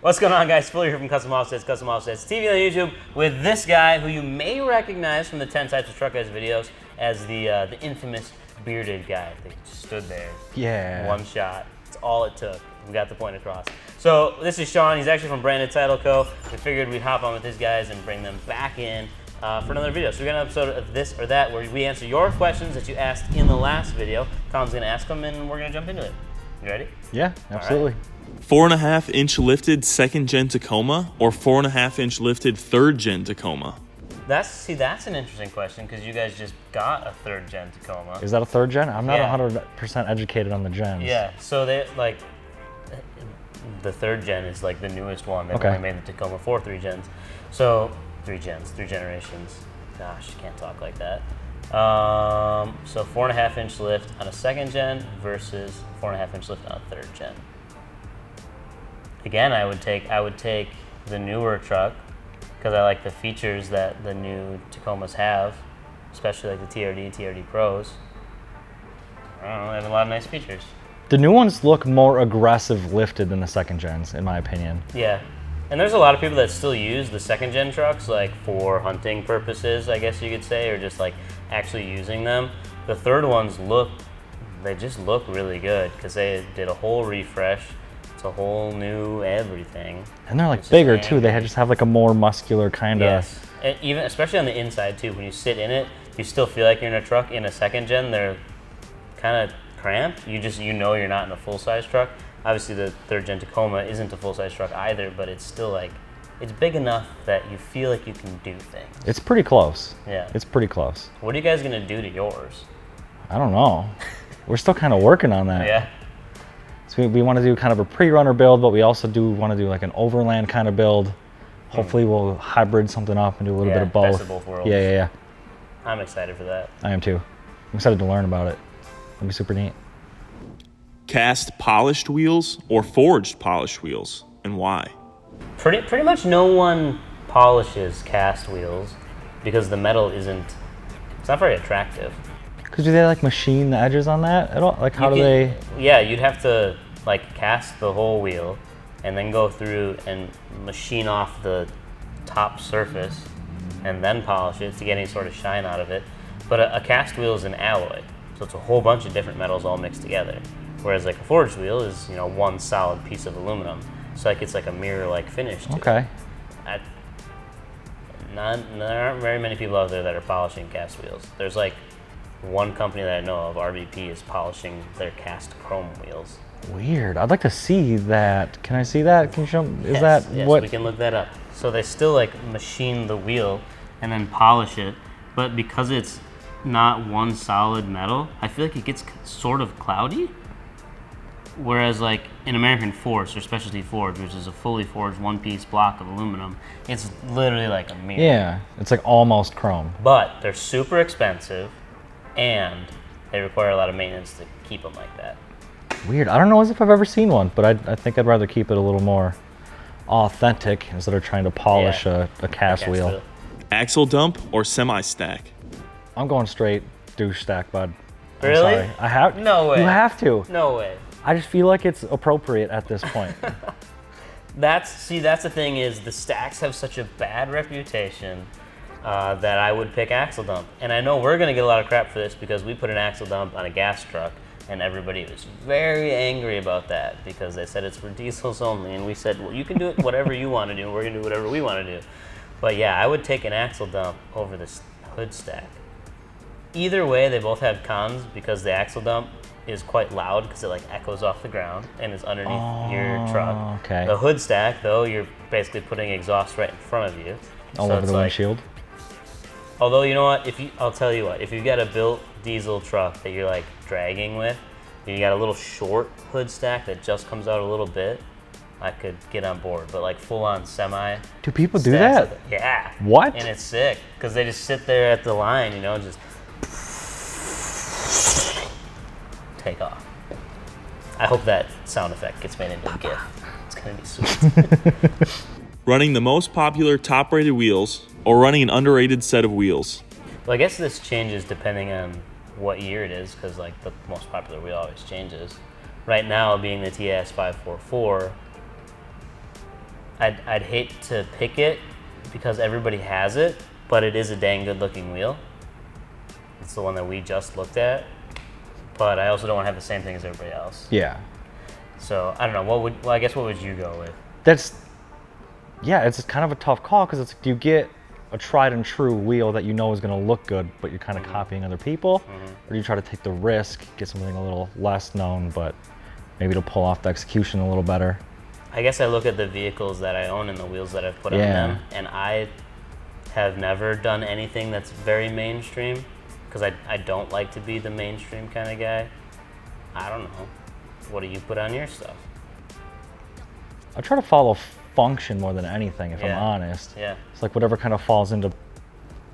What's going on, guys? Phil here from Custom Offsets TV on YouTube with this guy who you may recognize from the 10 Types of Truck Guys videos as the infamous bearded guy. They just stood there. Yeah. One shot. That's all it took. We got the point across. So this is Sean. He's actually from Branded Title Co. We figured we'd hop on with these guys and bring them back in for another video. So we got an episode of This or That where we answer your questions that you asked in the last video. Colin's going to ask them and we're going to jump into it. You ready? Yeah, absolutely. 4.5-inch lifted second-gen Tacoma or 4.5-inch lifted third-gen Tacoma? That's an interesting question because you guys just got a third-gen Tacoma. Is that a third gen? I'm not 100% educated on the gens. Yeah, so they the third gen is like the newest one. They've only made the Tacoma for three generations. Gosh, can't talk like that. So 4.5-inch lift on a second gen versus 4.5-inch lift on a third gen. Again, I would take the newer truck because I like the features that the new Tacomas have, especially like the TRD, TRD Pros. I don't know, they have a lot of nice features. The new ones look more aggressive lifted than the second gens, in my opinion. Yeah, and there's a lot of people that still use the second gen trucks like for hunting purposes, I guess you could say, or just like actually using them. The third ones just look really good because they did a whole refresh. It's a whole new everything. And they're like bigger too. They just have like a more muscular kind of. Yes, and even especially on the inside too. When you sit in it, you still feel like you're in a truck. In a second gen, they're kind of cramped. You know you're not in a full size truck. Obviously, the third gen Tacoma isn't a full size truck either, but it's still like it's big enough that you feel like you can do things. It's pretty close. Yeah, it's pretty close. What are you guys gonna do to yours? I don't know. We're still kind of working on that. Yeah. So we want to do kind of a pre-runner build, but we also do want to do like an overland kind of build. Hopefully we'll hybrid something up and do a little bit of both. Best of both worlds. Yeah. I'm excited for that. I am too. I'm excited to learn about it. It'll be super neat. Cast polished wheels or forged polished wheels, and why? Pretty much no one polishes cast wheels because the metal it's not very attractive. Because do they like machine the edges on that at all? Like how do they? Yeah, you'd have to like cast the whole wheel and then go through and machine off the top surface and then polish it to get any sort of shine out of it. But a cast wheel is an alloy, so it's a whole bunch of different metals all mixed together. Whereas like a forged wheel is, one solid piece of aluminum. So like it's like a mirror-like finish to it. Okay. There aren't very many people out there that are polishing cast wheels. There's like one company that I know of, RBP, is polishing their cast chrome wheels. Weird. I'd like to see that. Can I see that? Can you show me? Yes, we can look that up. So they still like machine the wheel and then polish it, but because it's not one solid metal, I feel like it gets sort of cloudy. Whereas like in American Force or Specialty Forge, which is a fully forged one-piece block of aluminum, it's literally like a mirror. Yeah, it's like almost chrome. But they're super expensive and they require a lot of maintenance to keep them like that. Weird. I don't know as if I've ever seen one, but I think I'd rather keep it a little more authentic instead of trying to polish a cast wheel. Axle dump or semi-stack? I'm going straight douche stack, bud. Really? Sorry. I have. No way. You have to. No way. I just feel like it's appropriate at this point. That's the thing is the stacks have such a bad reputation that I would pick axle dump. And I know we're gonna get a lot of crap for this because we put an axle dump on a gas truck and everybody was very angry about that because they said it's for diesels only. And we said, well, you can do it whatever you want to do. We're gonna do whatever we want to do. But yeah, I would take an axle dump over this hood stack. Either way, they both have cons because the axle dump is quite loud because it like echoes off the ground and is underneath your truck. Okay. The hood stack, though, you're basically putting exhaust right in front of you. All over the windshield. Although, you know what? I'll tell you what. If you've got a built diesel truck that you're like dragging with, and you got a little short hood stack that just comes out a little bit, I could get on board. But like full-on semi. Do people do that? Yeah. What? And it's sick because they just sit there at the line, just take off. I hope that sound effect gets made into a GIF. It's gonna be sweet. Running the most popular top-rated wheels or running an underrated set of wheels? Well, I guess this changes depending on what year it is, because like the most popular wheel always changes. Right now, being the TS 544, I'd hate to pick it because everybody has it, but it is a dang good looking wheel. It's the one that we just looked at, but I also don't want to have the same thing as everybody else. Yeah. So I don't know. I guess what would you go with? It's kind of a tough call because it's, do you get a tried and true wheel that you know is going to look good, but you're kind of copying other people, or do you try to take the risk, get something a little less known, but maybe to pull off the execution a little better? I guess I look at the vehicles that I own and the wheels that I've put on them, and I have never done anything that's very mainstream because I don't like to be the mainstream kind of guy. I don't know. What do you put on your stuff? I try to follow function more than anything, if I'm honest. Yeah. It's like whatever kind of falls into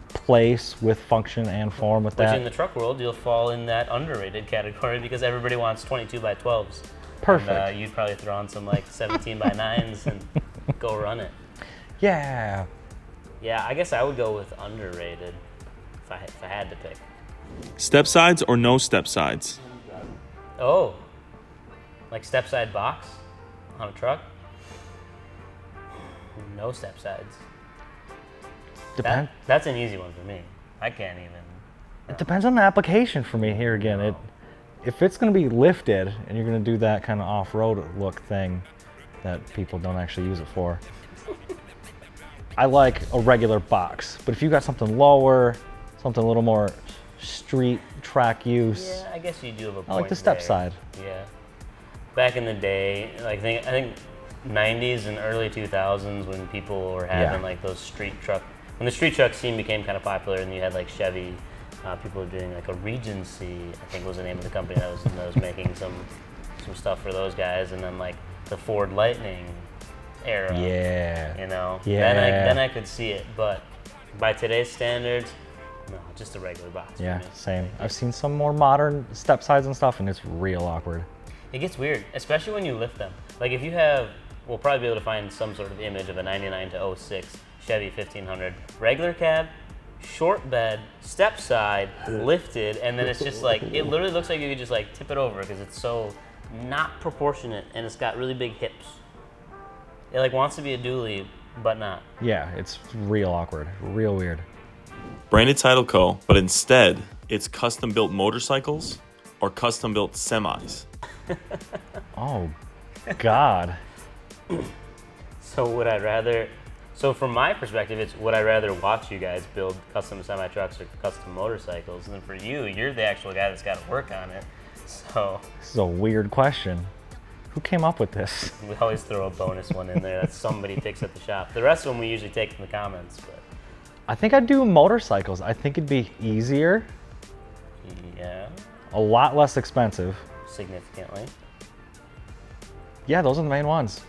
place with function and form with that. Which in the truck world, you'll fall in that underrated category because everybody wants 22 by 12s. Perfect. And, you'd probably throw on some like 17 by 9s and go run it. Yeah. Yeah, I guess I would go with underrated if I had to pick. Step sides or no step sides? Oh, like step side box on a truck? No step sides. That's an easy one for me. I can't even. It depends on the application for me here again. If it's going to be lifted and you're going to do that kind of off-road look thing that people don't actually use it for, I like a regular box. But if you got something lower, something a little more street track use, Yeah, I guess you do have a point. I like the step there. side. Yeah. Back in the day, like I think 90s and early 2000s when people were having like those street truck, when the street truck scene became kind of popular, and you had like Chevy, people were doing like a Regency, I think was the name of the company that was making some stuff for those guys, and then like the Ford Lightning era. Yeah. You know. Yeah. Then I could see it, but by today's standards, no, just a regular box. Yeah, for me. same. I've seen some more modern step sides and stuff, and it's real awkward. It gets weird, especially when you lift them. Like if you have, we'll probably be able to find some sort of image of a 99 to 06 Chevy 1500. Regular cab, short bed, step side, lifted, and then it's just like, it literally looks like you could just like tip it over because it's so not proportionate and it's got really big hips. It like wants to be a dually, but not. Yeah, it's real awkward, real weird. Branded Title Co., but instead, it's custom-built motorcycles or custom-built semis. Oh, God. So from my perspective, it's would I rather watch you guys build custom semi-trucks or custom motorcycles? And for you, you're the actual guy that's got to work on it. So This is a weird question. Who came up with this? we always throw a bonus one in there that somebody picks at the shop. The rest of them we usually take from the comments, but I think I'd do motorcycles. I think it'd be easier, yeah, a lot less expensive. significantly. Yeah, those are the main ones.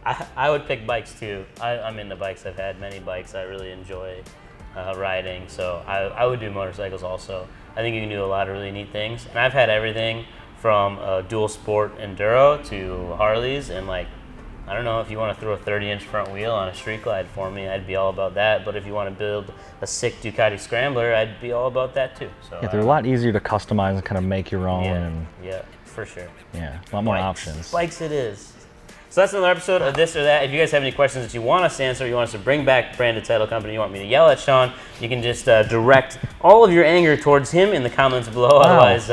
I would pick bikes too. I'm into bikes. I've had many bikes. I really enjoy riding, so I would do motorcycles also. I think you can do a lot of really neat things. And I've had everything from dual sport enduro to Harleys, and like, I don't know, if you want to throw a 30-inch front wheel on a Street Glide for me, I'd be all about that. But if you want to build a sick Ducati Scrambler, I'd be all about that too. So Yeah, they're a lot easier to customize and kind of make your own. Yeah, for sure. Yeah, a lot more options. Bikes it is. So that's another episode of This or That. If you guys have any questions that you want us to answer, you want us to bring back Branded Title Company, you want me to yell at Sean, you can just direct all of your anger towards him in the comments below. Otherwise,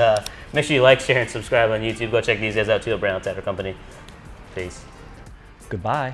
make sure you like, share, and subscribe on YouTube. Go check these guys out too at Branded Title Company. Peace. Goodbye.